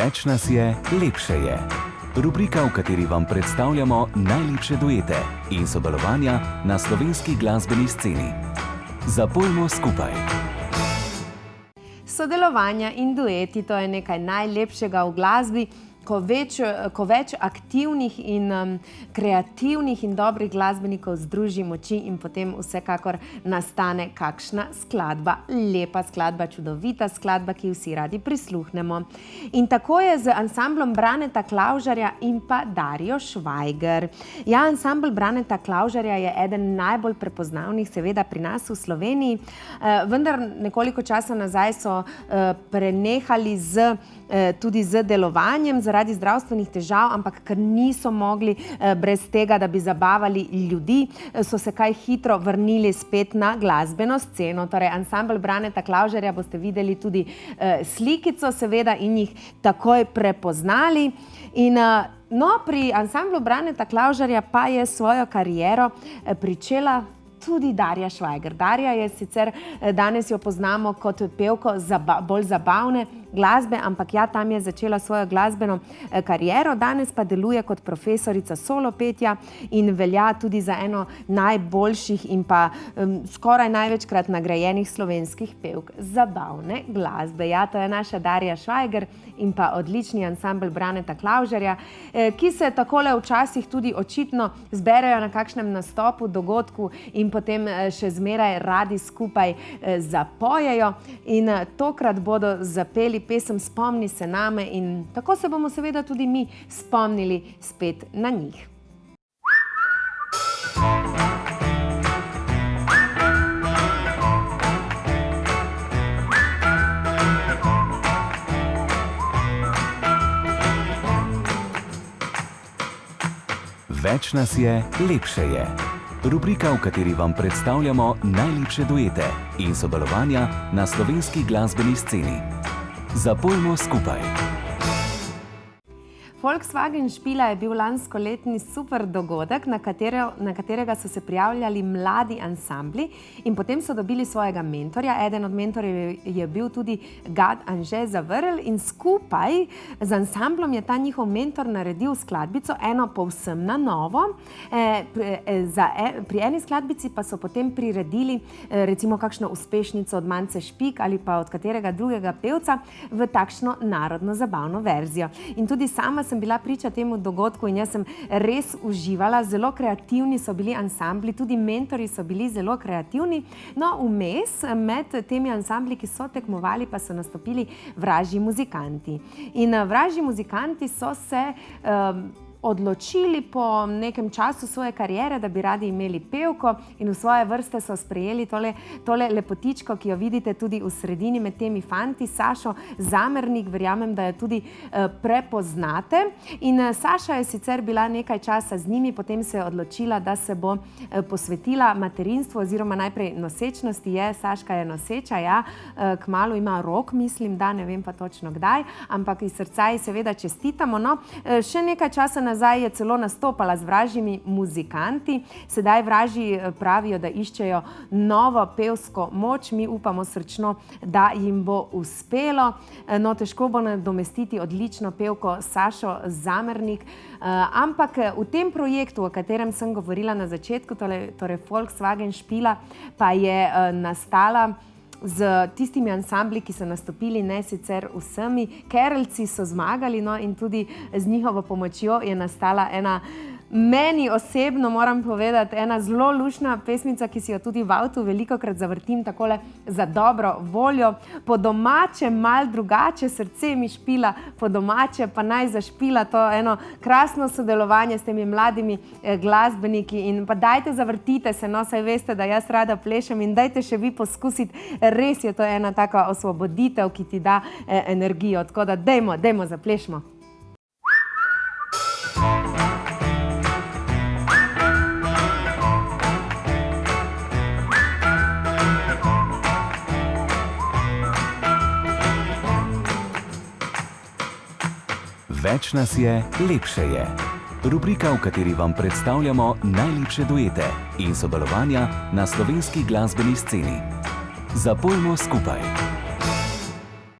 Več nas je, lepše je. Rubrika, v kateri vam predstavljamo najlepše duete in sodelovanja na slovenski glasbeni sceni. Zapojmo skupaj. Sodelovanja in dueti, to je nekaj najlepšega v glasbi, ko več aktivnih in kreativnih in dobrih glasbenikov združi moči in potem vsekakor nastane kakšna skladba. Lepa skladba, čudovita skladba, ki vsi radi prisluhnemo. In tako je z ansamblom Braneta Klavžarja in pa Darjo Švajger. Ja, ansambl Braneta Klavžarja je eden najbolj prepoznavnih seveda pri nas v Sloveniji, vendar nekoliko časa nazaj so prenehali tudi z delovanjem zaradi zdravstvenih težav, ampak ker niso mogli brez tega, da bi zabavali ljudi, so se kaj hitro vrnili spet na glasbeno sceno. Torej, ansambl Braneta Klavžarja boste videli tudi slikico seveda in jih takoj prepoznali. In pri ansamblu Braneta Klavžarja pa je svojo kariero pričela tudi Darja Švajger. Darja je sicer, danes jo poznamo kot pevko bolj zabavne glasbe, ampak ja, tam je začela svojo glasbeno kariero, danes pa deluje kot profesorica solo petja in velja tudi za eno najboljših in pa skoraj največkrat nagrajenih slovenskih pevk zabavne glasbe. Ja, to je naša Darja Švajger in pa odlični ansambl Braneta Klavžarja, ki se takole včasih tudi očitno zberejo na kakšnem nastopu, dogodku in potem še zmeraj radi skupaj zapojejo. In tokrat bodo zapeli pesem Spomni se name in tako se bomo seveda tudi mi spomnili spet na njih. Več nas je, lepše je. Rubrika, v kateri vam predstavljamo najlepše duete in sodelovanja na slovenski glasbeni sceni. Zapojmo skupaj. Volkswagen Špila je bil lanskoletni super dogodek, na katerega so se prijavljali mladi ansambli in potem so dobili svojega mentorja. Eden od mentorjev je bil tudi Gad Anže Zavrl in skupaj z ansamblom je ta njihov mentor naredil skladbico, eno povsem na novo. Pri eni skladbici pa so potem priredili recimo kakšno uspešnico od Mance Špik ali pa od katerega drugega pevca v takšno narodno zabavno verzijo. In tudi sama sem bila priča temu dogodku in jaz sem res uživala, zelo kreativni so bili ansambli, tudi mentori so bili zelo kreativni. No, vmes med temi ansambli, ki so tekmovali, pa so nastopili Vražji muzikanti. In Vražji muzikanti so se odločili po nekem času svoje kariere, da bi radi imeli pevko in v svoje vrste so sprejeli tole lepotičko, ki jo vidite tudi v sredini med temi fanti, Sašo Zamernik, verjamem, da jo tudi prepoznate. In Saša je sicer bila nekaj časa z njimi, potem se je odločila, da se bo posvetila materinstvu oziroma najprej nosečnosti. Saška je noseča, ja, kmalu ima rok, mislim, da ne vem pa točno kdaj, ampak iz srca ji seveda čestitamo. No, še nekaj časa nazaj je celo nastopala z Vražjimi muzikanti. Sedaj Vražji pravijo, da iščejo novo pevsko moč. Mi upamo srčno, da jim bo uspelo. No, težko bo nadomestiti odlično pevko Sašo Zamernik, ampak v tem projektu, o katerem sem govorila na začetku, torej Volkswagen Špila, pa je nastala z tistimi ansambli, ki so nastopili, ne sicer vsemi. Kerelci so zmagali, no, in tudi z njihovo pomočjo je nastala ena, meni osebno moram povedati, ena zelo luštna pesmica, ki si jo tudi v avtu velikokrat zavrtim takole za dobro voljo. Po domače, mal drugače, srce mi špila, po domače pa naj zašpila. To eno krasno sodelovanje s temi mladimi glasbeniki in pa dajte zavrtite se, no, saj veste, da jaz rada plešem in dajte še vi poskusiti. Res je to ena taka osvoboditev, ki ti da energijo, tako da dajmo zaplešmo. Več nas je, lepše je. Rubrika, v kateri vam predstavljamo najlepše duete in sodelovanja na slovenski glasbeni sceni. Zapojmo skupaj.